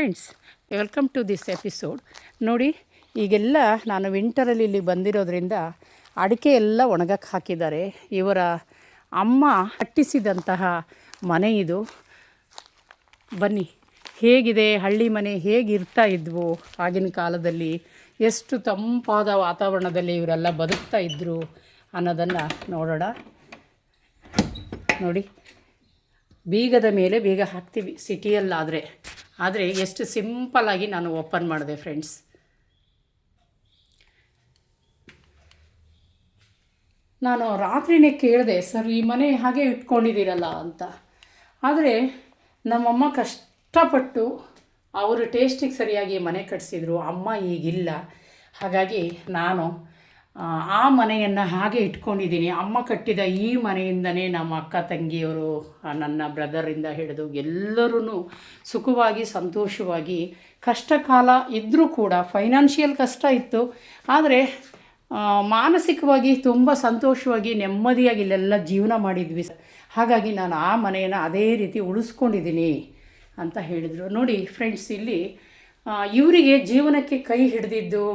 Friends, welcome to this episode. ನೋಡಿ, ಈಗೆಲ್ಲ ನಾನು ವಿಂಟರಲ್ಲಿ ಇಲ್ಲಿ ಬಂದಿರೋದ್ರಿಂದ ಅಡಿಕೆ ಎಲ್ಲ ಒಣಗಕ್ಕೆ ಹಾಕಿದ್ದಾರೆ. ಇವರ ಅಮ್ಮ ಕಟ್ಟಿಸಿದಂತಹ ಮನೆ ಇದು. ಬನ್ನಿ, ಹೇಗಿದೆ ಹಳ್ಳಿ ಮನೆ, ಹೇಗಿರ್ತಾ ಇದ್ವು ಆಗಿನ ಕಾಲದಲ್ಲಿ, ಎಷ್ಟು ತಂಪಾದ ವಾತಾವರಣದಲ್ಲಿ ಇವರೆಲ್ಲ ಬದುಕ್ತಾ ಇದ್ದರು ಅನ್ನೋದನ್ನು ನೋಡೋಣ. ನೋಡಿ, ಬೀಗದ ಮೇಲೆ ಬೀಗ ಹಾಕ್ತೀವಿ ಆದರೆ ಎಷ್ಟು ಸಿಂಪಲ್ಲಾಗಿ ನಾನು ಓಪನ್ ಮಾಡಿದೆ ಫ್ರೆಂಡ್ಸ್. ನಾನು ರಾತ್ರಿನೇ ಕೇಳಿದೆ, ಸರ್ ಈ ಮನೆ ಹಾಗೆ ಇಟ್ಕೊಂಡಿದ್ದೀರಲ್ಲ ಅಂತ. ಆದರೆ ನಮ್ಮಮ್ಮ ಕಷ್ಟಪಟ್ಟು ಅವರು ಟೇಸ್ಟಿಗೆ ಸರಿಯಾಗಿ ಮನೆ ಕಟ್ಟಿಸಿದ್ರು. ಅಮ್ಮ ಈಗಿಲ್ಲ, ಹಾಗಾಗಿ ನಾನು ಆ ಮನೆಯನ್ನು ಹಾಗೆ ಇಟ್ಕೊಂಡಿದ್ದೀನಿ. ಅಮ್ಮ ಕಟ್ಟಿದ ಈ ಮನೆಯಿಂದನೇ ನಮ್ಮ ಅಕ್ಕ ತಂಗಿಯವರು, ನನ್ನ ಬ್ರದರಿಂದ ಹಿಡಿದು ಎಲ್ಲರೂ ಸುಖವಾಗಿ ಸಂತೋಷವಾಗಿ, ಕಷ್ಟ ಕಾಲ ಇದ್ದರೂ ಕೂಡ ಫೈನಾನ್ಷಿಯಲ್ ಕಷ್ಟ ಇತ್ತು, ಆದರೆ ಮಾನಸಿಕವಾಗಿ ತುಂಬ ಸಂತೋಷವಾಗಿ ನೆಮ್ಮದಿಯಾಗಿ ಇಲ್ಲೆಲ್ಲ ಜೀವನ ಮಾಡಿದ್ವಿ. ಹಾಗಾಗಿ ನಾನು ಆ ಮನೆಯನ್ನು ಅದೇ ರೀತಿ ಉಳಿಸ್ಕೊಂಡಿದ್ದೀನಿ ಅಂತ ಹೇಳಿದರು. ನೋಡಿ ಫ್ರೆಂಡ್ಸ್, ಇಲ್ಲಿ ಇವರಿಗೆ ಜೀವನಕ್ಕೆ ಕೈ ಹಿಡಿದಿದ್ದು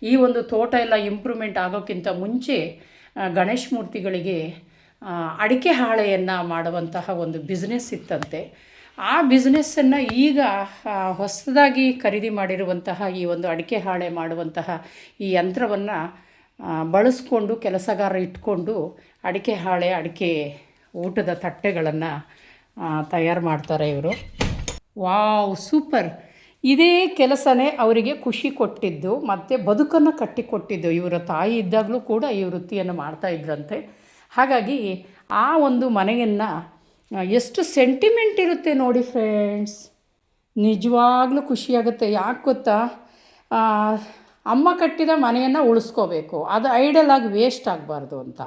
ಈ ಒಂದು ತೋಟ ಎಲ್ಲ ಇಂಪ್ರೂವ್ಮೆಂಟ್ ಆಗೋಕ್ಕಿಂತ ಮುಂಚೆ ಗಣೇಶ ಮೂರ್ತಿಗಳಿಗೆ ಅಡಿಕೆ ಹಾಳೆಯನ್ನು ಮಾಡುವಂತಹ ಒಂದು ಬಿಸ್ನೆಸ್ ಇತ್ತಂತೆ. ಆ ಬಿಸ್ನೆಸ್ಸನ್ನು ಈಗ ಹೊಸದಾಗಿ ಖರೀದಿ ಮಾಡಿರುವಂತಹ ಈ ಒಂದು ಅಡಿಕೆ ಹಾಳೆ ಮಾಡುವಂತಹ ಈ ಯಂತ್ರವನ್ನು ಬಳಸ್ಕೊಂಡು ಕೆಲಸಗಾರ ಇಟ್ಕೊಂಡು ಅಡಿಕೆ ಹಾಳೆ, ಅಡಿಕೆ ಊಟದ ತಟ್ಟೆಗಳನ್ನು ತಯಾರು ಮಾಡ್ತಾರೆ ಇವರು. Wow, super! ಇದೇ ಕೆಲಸನೇ ಅವರಿಗೆ ಖುಷಿ ಕೊಟ್ಟಿದ್ದು ಮತ್ತು ಬದುಕನ್ನು ಕಟ್ಟಿಕೊಟ್ಟಿದ್ದು. ಇವರ ತಾಯಿ ಇದ್ದಾಗಲೂ ಕೂಡ ಈ ವೃತ್ತಿಯನ್ನು ಮಾಡ್ತಾಯಿದ್ರಂತೆ. ಹಾಗಾಗಿ ಆ ಒಂದು ಮನೆಯನ್ನು ಎಷ್ಟು ಸೆಂಟಿಮೆಂಟ್ ಇರುತ್ತೆ ನೋಡಿ ಫ್ರೆಂಡ್ಸ್, ನಿಜವಾಗ್ಲೂ ಖುಷಿಯಾಗುತ್ತೆ. ಯಾಕೆ ಗೊತ್ತಾ, ಅಮ್ಮ ಕಟ್ಟಿದ ಮನೆಯನ್ನು ಉಳಿಸ್ಕೋಬೇಕು, ಅದು ಐಡಲ್ ಆಗಿ ವೇಸ್ಟ್ ಆಗಬಾರ್ದು ಅಂತ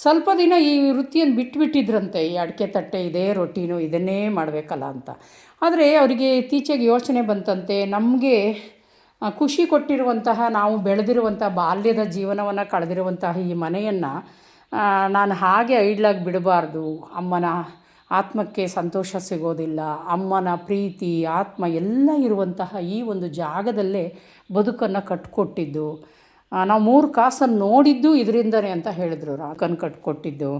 ಸ್ವಲ್ಪ ದಿನ ಈ ವೃತ್ತಿಯನ್ನು ಬಿಟ್ಬಿಟ್ಟಿದ್ರಂತೆ. ಈ ಅಡಿಕೆ ತಟ್ಟೆ, ಇದೇ ರೊಟೀನು, ಇದನ್ನೇ ಮಾಡಬೇಕಲ್ಲ ಅಂತ. ಆದರೆ ಅವರಿಗೆ ಇತ್ತೀಚೆಗೆ ಯೋಚನೆ ಬಂತಂತೆ, ನಮಗೆ ಖುಷಿ ಕೊಟ್ಟಿರುವಂತಹ, ನಾವು ಬೆಳೆದಿರುವಂಥ ಬಾಲ್ಯದ ಜೀವನವನ್ನು ಕಳೆದಿರುವಂತಹ ಈ ಮನೆಯನ್ನು ನಾನು ಹಾಗೆ ಐಡ್ಲಾಗಿ ಬಿಡಬಾರ್ದು. ಅಮ್ಮನ ಆತ್ಮಕ್ಕೆ ಸಂತೋಷ ಸಿಗೋದಿಲ್ಲ, ಅಮ್ಮನ ಪ್ರೀತಿ ಆತ್ಮ ಎಲ್ಲ ಇರುವಂತಹ ಈ ಒಂದು ಜಾಗದಲ್ಲೇ ಬದುಕನ್ನು ಕಟ್ಕೊಟ್ಟಿದ್ದು. ನಾವು 3 ಕಾಸನ್ನು ನೋಡಿದ್ದು ಇದರಿಂದನೇ ಅಂತ ಹೇಳಿದ್ರು. ರಾಕನ್ನು ಕಟ್ಕೊಟ್ಟಿದ್ದು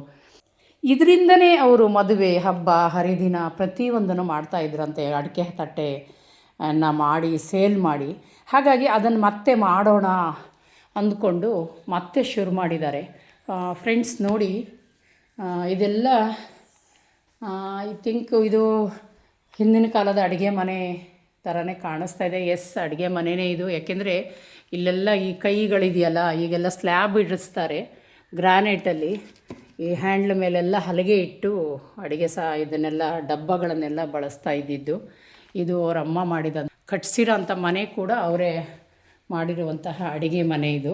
ಇದರಿಂದನೇ. ಅವರು ಮದುವೆ, ಹಬ್ಬ, ಹರಿದಿನ ಪ್ರತಿಯೊಂದನ್ನು ಮಾಡ್ತಾಯಿದ್ರಂತೆ ಅಡಿಕೆ ತಟ್ಟೆಯನ್ನು ಮಾಡಿ ಸೇಲ್ ಮಾಡಿ. ಹಾಗಾಗಿ ಅದನ್ನು ಮತ್ತೆ ಮಾಡೋಣ ಅಂದ್ಕೊಂಡು ಮತ್ತೆ ಶುರು ಮಾಡಿದ್ದಾರೆ ಫ್ರೆಂಡ್ಸ್. ನೋಡಿ, ಇದೆಲ್ಲ ಐ ಥಿಂಕ್ ಇದು ಹಿಂದಿನ ಕಾಲದ ಅಡುಗೆ ಮನೆ ಥರನೇ ಕಾಣಿಸ್ತಾ ಇದೆ. ಎಸ್, ಅಡುಗೆ ಮನೆಯೇ ಇದು. ಯಾಕೆಂದರೆ ಇಲ್ಲೆಲ್ಲ ಈ ಕೈಗಳಿದೆಯಲ್ಲ, ಈಗೆಲ್ಲ ಸ್ಲ್ಯಾಬ್ ಇಡಿಸ್ತಾರೆ ಗ್ರಾನೈಟಲ್ಲಿ. ಈ ಹ್ಯಾಂಡ್ಲ್ ಮೇಲೆಲ್ಲ ಹಲಗೆ ಇಟ್ಟು ಅಡುಗೆ ಇದನ್ನೆಲ್ಲ ಡಬ್ಬಗಳನ್ನೆಲ್ಲ ಬಳಸ್ತಾ ಇದ್ದಿದ್ದು. ಇದು ಅವರಮ್ಮ ಮಾಡಿದ ಕಟ್ಸಿರೋ ಅಂಥ ಮನೆ ಕೂಡ ಅವರೇ ಮಾಡಿರುವಂತಹ ಅಡುಗೆ ಮನೆ ಇದು.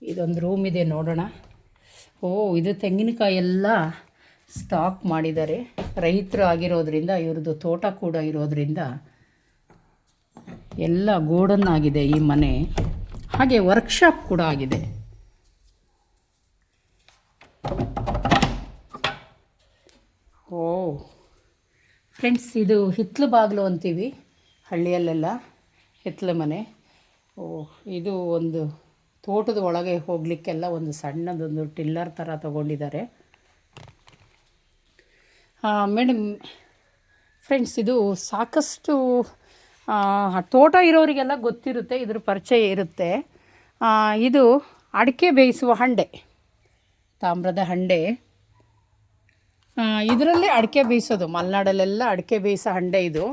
ಇದೊಂದು ರೂಮ್ ಇದೆ, ನೋಡೋಣ. ಇದು ತೆಂಗಿನಕಾಯಿ ಎಲ್ಲ ಸ್ಟಾಕ್ ಮಾಡಿದ್ದಾರೆ. ರೈತರು ಆಗಿರೋದ್ರಿಂದ, ಇವ್ರದ್ದು ತೋಟ ಕೂಡ ಇರೋದ್ರಿಂದ ಎಲ್ಲ ಗೋಡನ್ನಾಗಿದೆ ಈ ಮನೆ. ಹಾಗೆ ವರ್ಕ್ಶಾಪ್ ಕೂಡ ಆಗಿದೆ. ಫ್ರೆಂಡ್ಸ್, ಇದು ಹಿತ್ತಲು ಬಾಗಿಲು ಅಂತೀವಿ ಹಳ್ಳಿಯಲ್ಲೆಲ್ಲ, ಹಿತ್ತಲು ಮನೆ. ಇದು ಒಂದು ತೋಟದ ಒಳಗೆ ಹೋಗಲಿಕ್ಕೆಲ್ಲ ಒಂದು ಸಣ್ಣದೊಂದು ಟಿಲ್ಲರ್ ಥರ ತಗೊಂಡಿದ್ದಾರೆ. ಮೇಡಮ್ ಫ್ರೆಂಡ್ಸ್, ಇದು ಸಾಕಷ್ಟು ತೋಟ ಇರೋರಿಗೆಲ್ಲ ಗೊತ್ತಿರುತ್ತೆ, ಇದ್ರ ಪರಿಚಯ ಇರುತ್ತೆ. ಇದು ಅಡಿಕೆ ಬೇಯಿಸುವ ಹಂಡೆ, ತಾಮ್ರದ ಹಂಡೆ. ಇದರಲ್ಲೇ ಅಡಿಕೆ ಬೇಯಿಸೋದು, ಮಲೆನಾಡಲ್ಲೆಲ್ಲ ಅಡಿಕೆ ಬೇಯಿಸೋ ಹಂಡೆ ಇದು.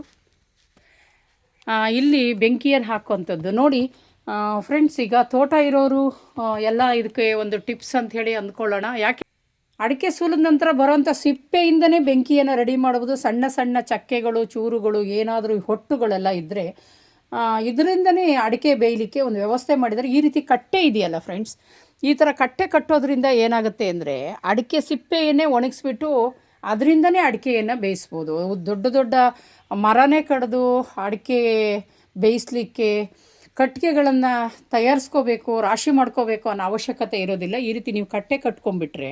ಇಲ್ಲಿ ಬೆಂಕಿಯನ್ನು ಹಾಕುವಂಥದ್ದು. ನೋಡಿ ಫ್ರೆಂಡ್ಸ್, ಈಗ ತೋಟ ಇರೋರು ಎಲ್ಲ ಇದಕ್ಕೆ ಒಂದು ಟಿಪ್ಸ್ ಅಂಥೇಳಿ ಅಂದ್ಕೊಳ್ಳೋಣ. ಯಾಕೆ, ಅಡಿಕೆ ಸುಲಿದ ನಂತರ ಬರೋವಂಥ ಸಿಪ್ಪೆಯಿಂದನೇ ಬೆಂಕಿಯನ್ನು ರೆಡಿ ಮಾಡ್ಬೋದು. ಸಣ್ಣ ಸಣ್ಣ ಚಕ್ಕೆಗಳು, ಚೂರುಗಳು, ಏನಾದರೂ ಹೊಟ್ಟುಗಳೆಲ್ಲ ಇದ್ದರೆ ಇದರಿಂದನೇ ಅಡಿಕೆ ಬೇಯಲಿಕ್ಕೆ ಒಂದು ವ್ಯವಸ್ಥೆ ಮಾಡಿದರೆ. ಈ ರೀತಿ ಕಟ್ಟೆ ಇದೆಯಲ್ಲ ಫ್ರೆಂಡ್ಸ್, ಈ ಥರ ಕಟ್ಟೆ ಕಟ್ಟೋದ್ರಿಂದ ಏನಾಗುತ್ತೆ ಅಂದರೆ, ಅಡಿಕೆ ಸಿಪ್ಪೆಯನ್ನೇ ಒಣಗಿಸ್ಬಿಟ್ಟು ಅದರಿಂದನೇ ಅಡಿಕೆಯನ್ನು ಬೇಯಿಸ್ಬೋದು. ದೊಡ್ಡ ದೊಡ್ಡ ಮರನೇ ಕಡಿದು ಅಡಿಕೆ ಬೇಯಿಸಲಿಕ್ಕೆ ಕಟ್ಟಿಗೆಗಳನ್ನು ತಯಾರಿಸ್ಕೋಬೇಕು, ರಾಶಿ ಮಾಡ್ಕೋಬೇಕು ಅನ್ನೋ ಅವಶ್ಯಕತೆ ಇರೋದಿಲ್ಲ. ಈ ರೀತಿ ನೀವು ಕಟ್ಟೆ ಕಟ್ಕೊಂಡ್ಬಿಟ್ರೆ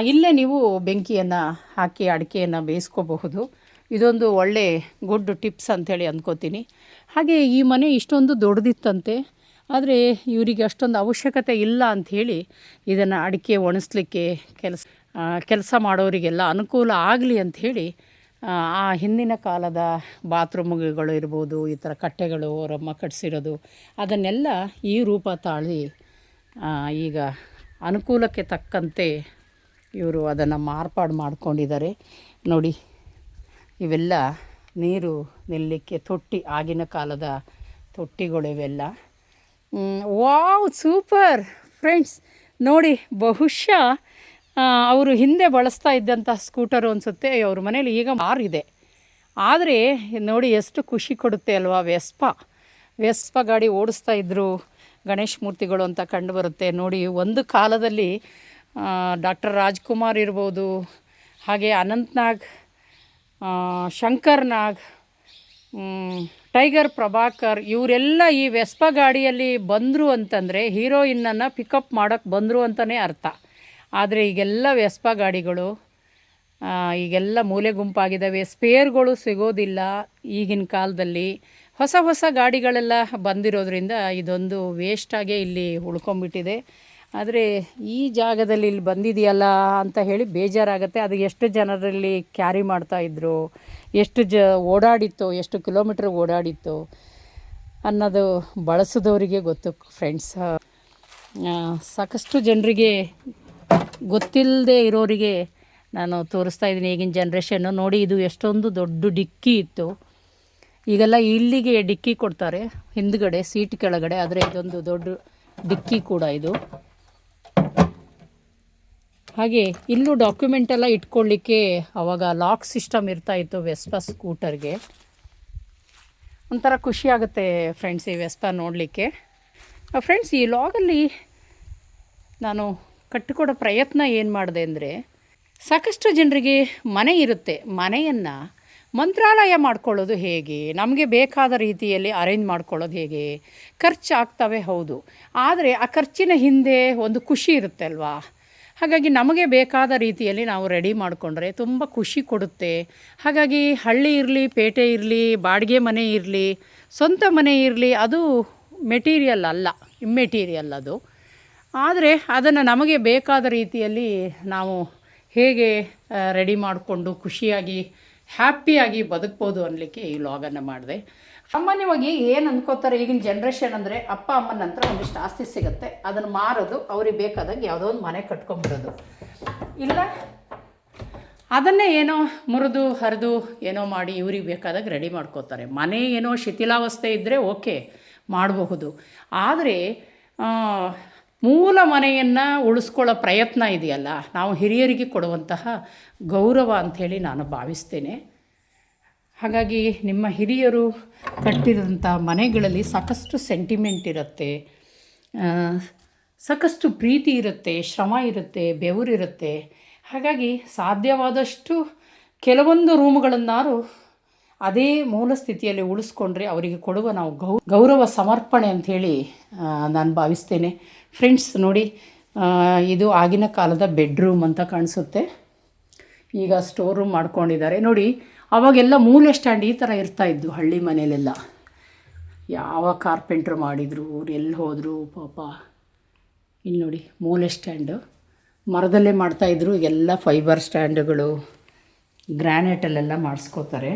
ಇಲ್ಲೇ ನೀವು ಬೆಂಕಿಯನ್ನು ಹಾಕಿ ಅಡಿಕೆಯನ್ನು ಬೇಯಿಸ್ಕೋಬಹುದು. ಇದೊಂದು ಒಳ್ಳೆ ಗುಡ್ ಟಿಪ್ಸ್ ಅಂಥೇಳಿ ಅಂದ್ಕೋತೀನಿ. ಹಾಗೆ ಈ ಮನೆ ಇಷ್ಟೊಂದು ದೊಡ್ಡದಿತ್ತಂತೆ, ಆದರೆ ಇವರಿಗೆ ಅಷ್ಟೊಂದು ಅವಶ್ಯಕತೆ ಇಲ್ಲ ಅಂಥೇಳಿ ಇದನ್ನು ಅಡಿಕೆ ಒಣಗಿಸ್ಲಿಕ್ಕೆ ಕೆಲಸ ಮಾಡೋರಿಗೆಲ್ಲ ಅನುಕೂಲ ಆಗಲಿ ಅಂಥೇಳಿ ಆ ಹಿಂದಿನ ಕಾಲದ ಬಾತ್ರೂಮ್ಗಳು ಇರ್ಬೋದು, ಈ ಥರ ಕಟ್ಟೆಗಳು ಅವರಮ್ಮ ಕಟ್ಸಿರೋದು ಅದನ್ನೆಲ್ಲ ಈ ರೂಪ ತಾಳಿ ಈಗ ಅನುಕೂಲಕ್ಕೆ ತಕ್ಕಂತೆ ಇವರು ಅದನ್ನು ಮಾರ್ಪಾಡು ಮಾಡ್ಕೊಂಡಿದ್ದಾರೆ. ನೋಡಿ, ಇವೆಲ್ಲ ನೀರು ನಿಲ್ಲಲಿಕ್ಕೆ ತೊಟ್ಟಿ, ಆಗಿನ ಕಾಲದ ತೊಟ್ಟಿಗಳು ಇವೆಲ್ಲ. Wow, super friends. ನೋಡಿ, ಬಹುಶಃ ಅವರು ಹಿಂದೆ ಬಳಸ್ತಾ ಇದ್ದಂಥ ಸ್ಕೂಟರು ಅನಿಸುತ್ತೆ. ಅವ್ರ ಮನೇಲಿ ಈಗ ಮಾರಿದೆ. ಆದರೆ ನೋಡಿ ಎಷ್ಟು ಖುಷಿ ಕೊಡುತ್ತೆ ಅಲ್ವಾ. ವೆಸ್ಪ ಗಾಡಿ ಓಡಿಸ್ತಾ ಇದ್ದರು ಗಣೇಶ ಮೂರ್ತಿಗಳು ಅಂತ ಕಂಡು ಬರುತ್ತೆ. ನೋಡಿ, ಒಂದು ಕಾಲದಲ್ಲಿ ಡಾಕ್ಟರ್ ರಾಜ್ಕುಮಾರ್ ಇರ್ಬೋದು, ಹಾಗೆ ಅನಂತ್ನಾಗ್, ಶಂಕರ್ ನಾಗ್, ಟೈಗರ್ ಪ್ರಭಾಕರ್ ಇವರೆಲ್ಲ ಈ ವೆಸ್ಪ ಗಾಡಿಯಲ್ಲಿ ಬಂದರು ಅಂತಂದರೆ ಹೀರೋಯಿನ್ನನ್ನು ಪಿಕಪ್ ಮಾಡೋಕ್ಕೆ ಬಂದರು ಅಂತಲೇ ಅರ್ಥ. ಆದರೆ ಈಗೆಲ್ಲ ವೆಸ್ಪ ಗಾಡಿಗಳು ಈಗೆಲ್ಲ ಮೂಲೆ ಗುಂಪಾಗಿದ್ದಾವೆ. ಸ್ಪೇರ್ಗಳು ಸಿಗೋದಿಲ್ಲ ಈಗಿನ ಕಾಲದಲ್ಲಿ. ಹೊಸ ಗಾಡಿಗಳೆಲ್ಲ ಬಂದಿರೋದ್ರಿಂದ ಇದೊಂದು ವೇಸ್ಟಾಗೇ ಇಲ್ಲಿ ಉಳ್ಕೊಂಬಿಟ್ಟಿದೆ. ಆದರೆ ಈ ಜಾಗದಲ್ಲಿ ಇಲ್ಲಿ ಬಂದಿದೆಯಲ್ಲ ಅಂತ ಹೇಳಿ ಬೇಜಾರಾಗುತ್ತೆ. ಅದು ಎಷ್ಟು ಜನರಲ್ಲಿ ಕ್ಯಾರಿ ಮಾಡ್ತಾಯಿದ್ರು, ಎಷ್ಟು ಓಡಾಡಿತ್ತು, ಎಷ್ಟು ಕಿಲೋಮೀಟ್ರ್ ಓಡಾಡಿತ್ತು ಅನ್ನೋದು ಬಳಸಿದವರಿಗೆ ಗೊತ್ತು ಫ್ರೆಂಡ್ಸ್. ಸಾಕಷ್ಟು ಜನರಿಗೆ ಗೊತ್ತಿಲ್ಲದೆ ಇರೋರಿಗೆ ನಾನು ತೋರಿಸ್ತಾ ಇದ್ದೀನಿ ಈಗಿನ ಜನ್ರೇಷನ್ನು. ನೋಡಿ, ಇದು ಎಷ್ಟೊಂದು ದೊಡ್ಡ ಡಿಕ್ಕಿ ಇತ್ತು. ಈಗೆಲ್ಲ ಇಲ್ಲಿಗೆ ಡಿಕ್ಕಿ ಕೊಡ್ತಾರೆ ಹಿಂದ್ಗಡೆ ಸೀಟ್ ಕೆಳಗಡೆ, ಆದರೆ ಇದೊಂದು ದೊಡ್ಡ ಡಿಕ್ಕಿ ಕೂಡ ಇದು. ಹಾಗೆ ಇಲ್ಲೂ ಡಾಕ್ಯುಮೆಂಟೆಲ್ಲ ಇಟ್ಕೊಳ್ಳಿಕ್ಕೆ ಆವಾಗ ಲಾಕ್ ಸಿಸ್ಟಮ್ ಇರ್ತಾಯಿತ್ತು ವೆಸ್ಪ ಸ್ಕೂಟರ್ಗೆ. ಒಂಥರ ಖುಷಿಯಾಗುತ್ತೆ ಫ್ರೆಂಡ್ಸ್ ಈ ವೆಸ್ಪ ನೋಡಲಿಕ್ಕೆ. ಫ್ರೆಂಡ್ಸ್, ಈ ಲಾಗಲ್ಲಿ ನಾನು ಕಟ್ಟಿಕೊಡೋ ಪ್ರಯತ್ನ ಏನು ಮಾಡಿದೆ ಅಂದರೆ, ಸಾಕಷ್ಟು ಜನರಿಗೆ ಮನೆ ಇರುತ್ತೆ, ಮನೆಯನ್ನು ಮಂತ್ರಾಲಯ ಮಾಡ್ಕೊಳ್ಳೋದು ಹೇಗೆ, ನಮಗೆ ಬೇಕಾದ ರೀತಿಯಲ್ಲಿ ಅರೇಂಜ್ ಮಾಡ್ಕೊಳ್ಳೋದು ಹೇಗೆ. ಖರ್ಚಾಗ್ತವೆ ಹೌದು, ಆದರೆ ಆ ಖರ್ಚಿನ ಹಿಂದೆ ಒಂದು ಖುಷಿ ಇರುತ್ತೆ ಅಲ್ವಾ. ಹಾಗಾಗಿ ನಮಗೆ ಬೇಕಾದ ರೀತಿಯಲ್ಲಿ ನಾವು ರೆಡಿ ಮಾಡಿಕೊಂಡ್ರೆ ತುಂಬ ಖುಷಿ ಕೊಡುತ್ತೆ. ಹಾಗಾಗಿ ಹಳ್ಳಿ ಇರಲಿ, ಪೇಟೆ ಇರಲಿ, ಬಾಡಿಗೆ ಮನೆ ಇರಲಿ, ಸ್ವಂತ ಮನೆ ಇರಲಿ, ಅದು ಮೆಟೀರಿಯಲ್ ಅಲ್ಲ, ಇಮ್ಮೆಟೀರಿಯಲ್ ಅದು. ಆದರೆ ಅದನ್ನು ನಮಗೆ ಬೇಕಾದ ರೀತಿಯಲ್ಲಿ ನಾವು ಹೇಗೆ ರೆಡಿ ಮಾಡಿಕೊಂಡು ಖುಷಿಯಾಗಿ ಹ್ಯಾಪಿಯಾಗಿ ಬದುಕ್ಬೋದು ಅನ್ನಲಿಕ್ಕೆ ಈ ವ್ಲಾಗನ್ನು ಮಾಡಿದೆ. ಸಾಮಾನ್ಯವಾಗಿ ಏನು ಅಂದ್ಕೋತಾರೆ ಈಗಿನ ಜನ್ರೇಷನ್ ಅಂದರೆ, ಅಪ್ಪ ಅಮ್ಮನ ನಂತರ ಒಂದಿಷ್ಟು ಆಸ್ತಿ ಸಿಗುತ್ತೆ, ಅದನ್ನು ಮಾರೋದು, ಅವ್ರಿಗೆ ಬೇಕಾದಂಗೆ ಯಾವುದೋ ಒಂದು ಮನೆ ಕಟ್ಕೊಂಡ್ಬಿಡೋದು, ಇಲ್ಲ ಅದನ್ನೇ ಏನೋ ಮುರಿದು ಹರಿದು ಏನೋ ಮಾಡಿ ಇವ್ರಿಗೆ ಬೇಕಾದಾಗ ರೆಡಿ ಮಾಡ್ಕೋತಾರೆ. ಮನೆ ಏನೋ ಶಿಥಿಲಾವಸ್ಥೆ ಇದ್ದರೆ ಓಕೆ ಮಾಡಬಹುದು, ಆದರೆ ಮೂಲ ಮನೆಯನ್ನು ಉಳಿಸ್ಕೊಳ್ಳೋ ಪ್ರಯತ್ನ ಇದೆಯಲ್ಲ, ನಾವು ಹಿರಿಯರಿಗೆ ಕೊಡುವಂತಹ ಗೌರವ ಅಂಥೇಳಿ ನಾನು ಭಾವಿಸ್ತೇನೆ. ಹಾಗಾಗಿ ನಿಮ್ಮ ಹಿರಿಯರು ಕಟ್ಟಿದಂಥ ಮನೆಗಳಲ್ಲಿ ಸಾಕಷ್ಟು ಸೆಂಟಿಮೆಂಟ್ ಇರುತ್ತೆ, ಸಾಕಷ್ಟು ಪ್ರೀತಿ ಇರುತ್ತೆ, ಶ್ರಮ ಇರುತ್ತೆ, ಬೆವರಿರುತ್ತೆ. ಹಾಗಾಗಿ ಸಾಧ್ಯವಾದಷ್ಟು ಕೆಲವೊಂದು ರೂಮುಗಳನ್ನಾರು ಅದೇ ಮೂಲ ಸ್ಥಿತಿಯಲ್ಲಿ ಉಳಿಸ್ಕೊಂಡ್ರೆ ಅವರಿಗೆ ಕೊಡುವ ನಾವು ಗೌರವ ಸಮರ್ಪಣೆ ಅಂಥೇಳಿ ನಾನು ಭಾವಿಸ್ತೇನೆ. ಫ್ರೆಂಡ್ಸ್ ನೋಡಿ, ಇದು ಆಗಿನ ಕಾಲದ ಬೆಡ್ರೂಮ್ ಅಂತ ಕಾಣಿಸುತ್ತೆ. ಈಗ ಸ್ಟೋರ್ ರೂಮ್ ಮಾಡ್ಕೊಂಡಿದ್ದಾರೆ. ನೋಡಿ, ಅವಾಗೆಲ್ಲ ಮೂಲೆ ಸ್ಟ್ಯಾಂಡ್ ಈ ಥರ ಇರ್ತಾಯಿದ್ದು ಹಳ್ಳಿ ಮನೆಯಲ್ಲೆಲ್ಲ. ಯಾವ ಕಾರ್ಪೆಂಟ್ರ್ ಮಾಡಿದರು, ಅವ್ರು ಎಲ್ಲಿ ಹೋದರು ಪಾಪ. ಇಲ್ಲಿ ನೋಡಿ, ಮೂಲೆ ಸ್ಟ್ಯಾಂಡು ಮರದಲ್ಲೇ ಮಾಡ್ತಾಯಿದ್ರು. ಈಗೆಲ್ಲ ಫೈಬರ್ ಸ್ಟ್ಯಾಂಡುಗಳು ಗ್ರ್ಯಾನೈಟಲ್ಲೆಲ್ಲ ಮಾಡಿಸ್ಕೋತಾರೆ.